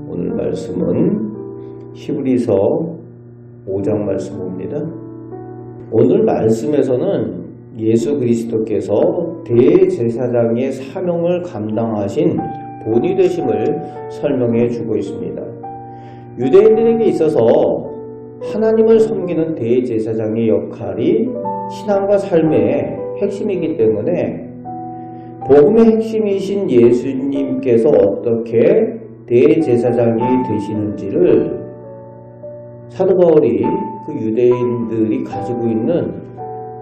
오늘 말씀은 히브리서 5장 말씀입니다. 오늘 말씀에서는 예수 그리스도께서 대제사장의 사명을 감당하신 본이 되심을 설명해 주고 있습니다. 유대인들에게 있어서 하나님을 섬기는 대제사장의 역할이 신앙과 삶의 핵심이기 때문에 복음의 핵심이신 예수님께서 어떻게 대제사장이 되시는지를 사도 바울이 그 유대인들이 가지고 있는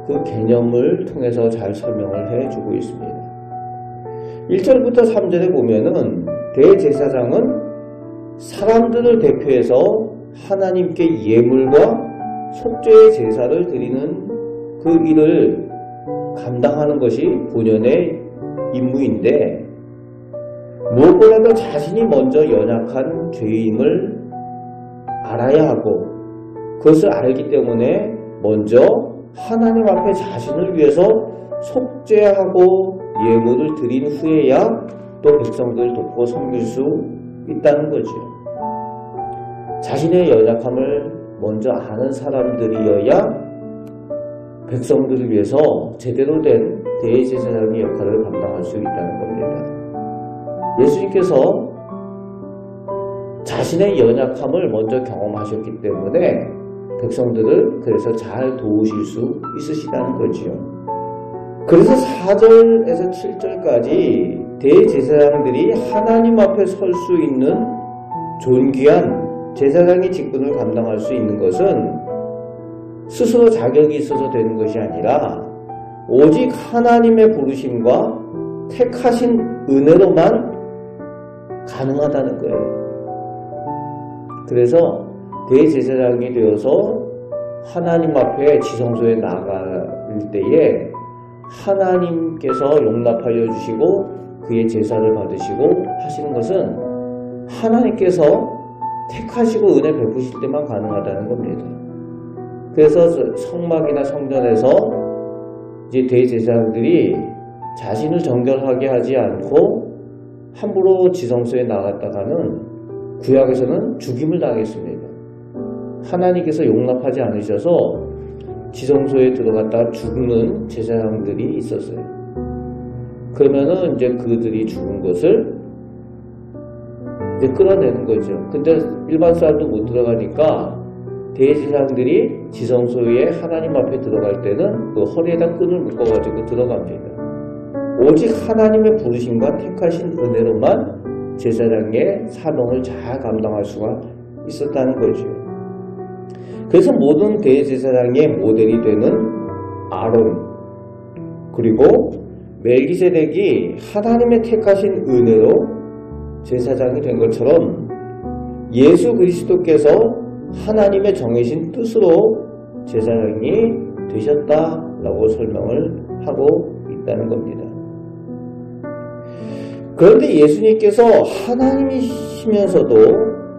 그 개념을 통해서 잘 설명을 해주고 있습니다. 1절부터 3절에 보면은 대제사장은 사람들을 대표해서 하나님께 예물과 속죄의 제사를 드리는 그 일을 감당하는 것이 본연의 임무인데, 무엇보다도 자신이 먼저 연약한 죄임을 알아야 하고 그것을 알기 때문에 먼저 하나님 앞에 자신을 위해서 속죄하고 예물을 드린 후에야 또 백성들을 돕고 섬길 수 있다는 거죠. 자신의 연약함을 먼저 아는 사람들이어야 백성들을 위해서 제대로 된 대제사장의 역할을 감당할 수 있다는 겁니다. 예수님께서 자신의 연약함을 먼저 경험하셨기 때문에 백성들을 그래서 잘 도우실 수 있으시다는 거지요. 그래서 4절에서 7절까지 대제사장들이 하나님 앞에 설 수 있는 존귀한 제사장의 직분을 감당할 수 있는 것은 스스로 자격이 있어서 되는 것이 아니라 오직 하나님의 부르심과 택하신 은혜로만 가능하다는 거예요. 그래서 대제사장이 되어서 하나님 앞에 지성소에 나갈 때에 하나님께서 용납하여 주시고 그의 제사를 받으시고 하시는 것은 하나님께서 택하시고 은혜 베푸실 때만 가능하다는 겁니다. 그래서 성막이나 성전에서 이제 대제사장들이 자신을 정결하게 하지 않고 함부로 지성소에 나갔다가는 구약에서는 죽임을 당했습니다. 하나님께서 용납하지 않으셔서 지성소에 들어갔다가 죽는 제사장들이 있었어요. 그러면은 이제 그들이 죽은 것을 이제 끌어내는 거죠. 근데 일반 사람도 못 들어가니까 대제사장들이 지성소에 하나님 앞에 들어갈 때는 그 허리에다 끈을 묶어가지고 들어갑니다. 오직 하나님의 부르심과 택하신 은혜로만 제사장의 사명을 잘 감당할 수가 있었다는 거죠. 그래서 모든 대제사장의 모델이 되는 아론, 그리고 멜기세덱이 하나님의 택하신 은혜로 제사장이 된 것처럼 예수 그리스도께서 하나님의 정해진 뜻으로 제사장이 되셨다라고 설명을 하고 있다는 겁니다. 그런데 예수님께서 하나님이시면서도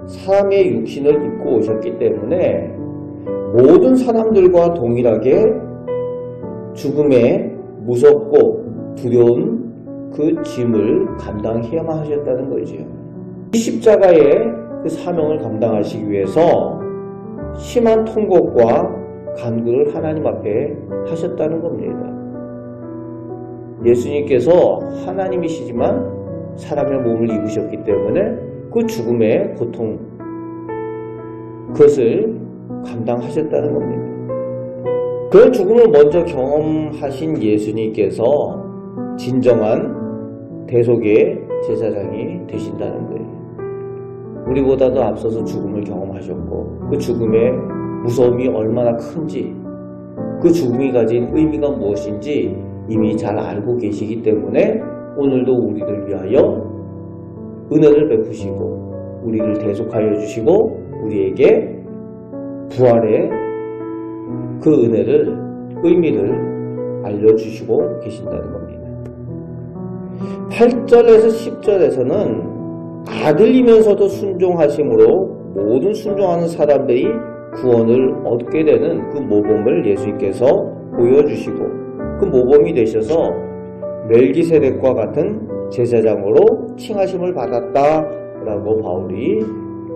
사람의 육신을 입고 오셨기 때문에 모든 사람들과 동일하게 죽음에 무섭고 두려운 그 짐을 감당해야만 하셨다는 거죠. 이 십자가의 그 사명을 감당하시기 위해서 심한 통곡과 간구를 하나님 앞에 하셨다는 겁니다. 예수님께서 하나님이시지만 사람의 몸을 입으셨기 때문에 그 죽음의 고통, 그것을 감당하셨다는 겁니다. 그 죽음을 먼저 경험하신 예수님께서 진정한 대속의 제사장이 되신다는 거예요. 우리보다도 앞서서 죽음을 경험하셨고 그 죽음의 무서움이 얼마나 큰지, 그 죽음이 가진 의미가 무엇인지 이미 잘 알고 계시기 때문에 오늘도 우리를 위하여 은혜를 베푸시고 우리를 대속하여 주시고 우리에게 부활의 그 은혜를, 의미를 알려주시고 계신다는 겁니다. 8절에서 10절에서는 아들이면서도 순종하심으로 모든 순종하는 사람들이 구원을 얻게 되는 그 모범을 예수님께서 보여주시고 그 모범이 되셔서 멜기세덱과 같은 제사장으로 칭하심을 받았다라고 바울이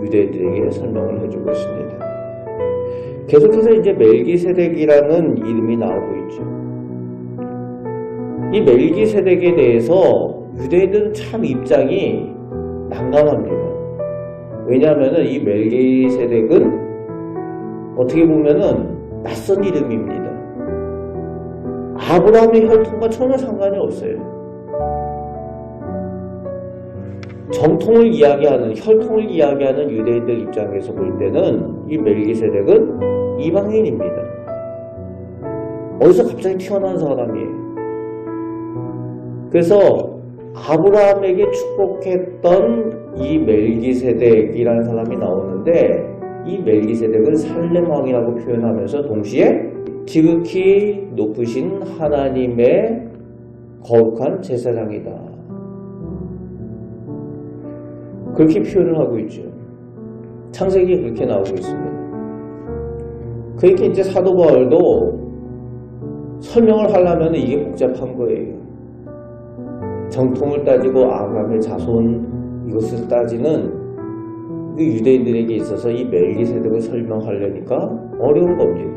유대인들에게 설명을 해주고 있습니다. 계속해서 이제 멜기세덱이라는 이름이 나오고 있죠. 이 멜기세덱에 대해서 유대인들은 참 입장이 난감합니다. 왜냐하면 이 멜기세덱은 어떻게 보면은 낯선 이름입니다. 아브라함의 혈통과 전혀 상관이 없어요. 정통을 이야기하는, 혈통을 이야기하는 유대인들 입장에서 볼 때는 이 멜기세덱은 이방인입니다. 어디서 갑자기 튀어나온 사람이에요. 그래서 아브라함에게 축복했던 이 멜기세덱이라는 사람이 나오는데, 이 멜기세덱은 살렘 왕이라고 표현하면서 동시에 지극히 높으신 하나님의 거룩한 제사장이다, 그렇게 표현을 하고 있죠. 창세기에 그렇게 나오고 있습니다. 그러니까 이제 사도 바울도 설명을 하려면 이게 복잡한 거예요. 정통을 따지고 아브라함의 자손 이것을 따지는 그 유대인들에게 있어서 이 멜기세덱을 설명하려니까 어려운 겁니다.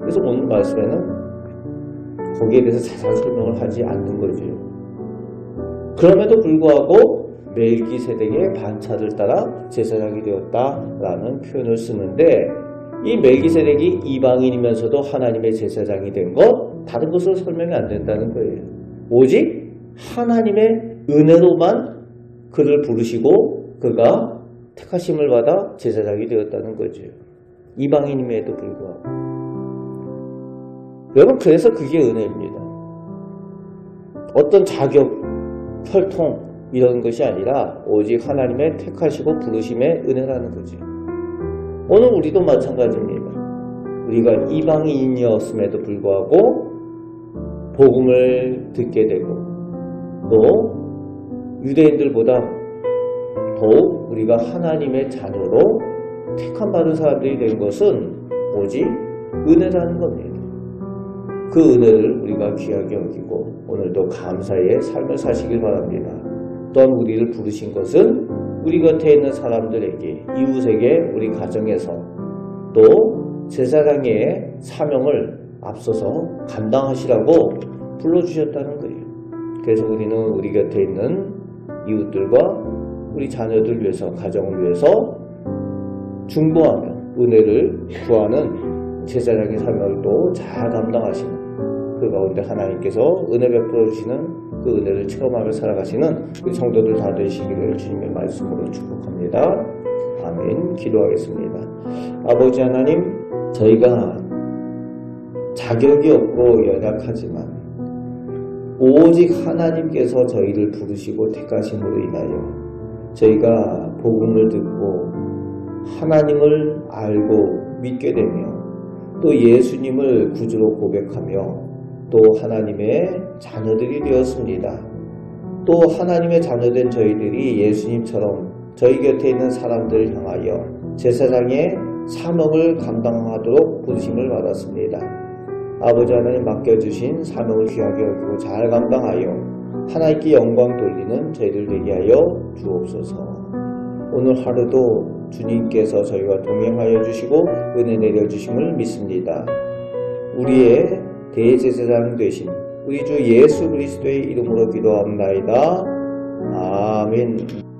그래서 오늘 말씀에는 거기에 대해서 자세한 설명을 하지 않는 거죠. 그럼에도 불구하고 멜기세덱의 반차를 따라 제사장이 되었다라는 표현을 쓰는데, 이 멜기세덱이 이방인이면서도 하나님의 제사장이 된 것, 다른 것으로 설명이 안 된다는 거예요. 오직 하나님의 은혜로만 그를 부르시고 그가 택하심을 받아 제사장이 되었다는 거죠. 이방인임에도 불구하고. 여러분, 그래서 그게 은혜입니다. 어떤 자격, 혈통 이런 것이 아니라 오직 하나님의 택하시고 부르심의 은혜라는 거죠. 오늘 우리도 마찬가지입니다. 우리가 이방인이었음에도 불구하고 복음을 듣게 되고 또 유대인들보다 더욱 우리가 하나님의 자녀로 택함받은 사람들이 된 것은 오직 은혜라는 겁니다. 그 은혜를 우리가 귀하게 여기고 오늘도 감사의 삶을 사시길 바랍니다. 또한 우리를 부르신 것은 우리 곁에 있는 사람들에게, 이웃에게, 우리 가정에서 또 제사장의 사명을 앞서서 감당하시라고 불러주셨다는 거예요. 그래서 우리는 우리 곁에 있는 이웃들과 우리 자녀들 위해서, 가정을 위해서 중보하며 은혜를 구하는 제사장의 사명을 또 잘 감당하시는, 그 가운데 하나님께서 은혜 베풀어 주시는 그 은혜를 체험하며 살아가시는 우리 성도들 다 되시기를 주님의 말씀으로 축복합니다. 아멘. 기도하겠습니다. 아버지 하나님, 저희가 자격이 없고 연약하지만 오직 하나님께서 저희를 부르시고 택하심으로 인하여 저희가 복음을 듣고 하나님을 알고 믿게 되며 또 예수님을 구주로 고백하며 또 하나님의 자녀들이 되었습니다. 또 하나님의 자녀된 저희들이 예수님처럼 저희 곁에 있는 사람들을 향하여 제사장의 사명을 감당하도록 부르심을 받았습니다. 아버지 하나님, 맡겨주신 사명을 귀하게 여기고 잘 감당하여 하나님께 영광 돌리는 저희들 되게 하여 주옵소서. 오늘 하루도 주님께서 저희와 동행하여 주시고 은혜 내려주심을 믿습니다. 우리의 대제사장 되신 우리 주 예수 그리스도의 이름으로 기도합나이다. 아멘.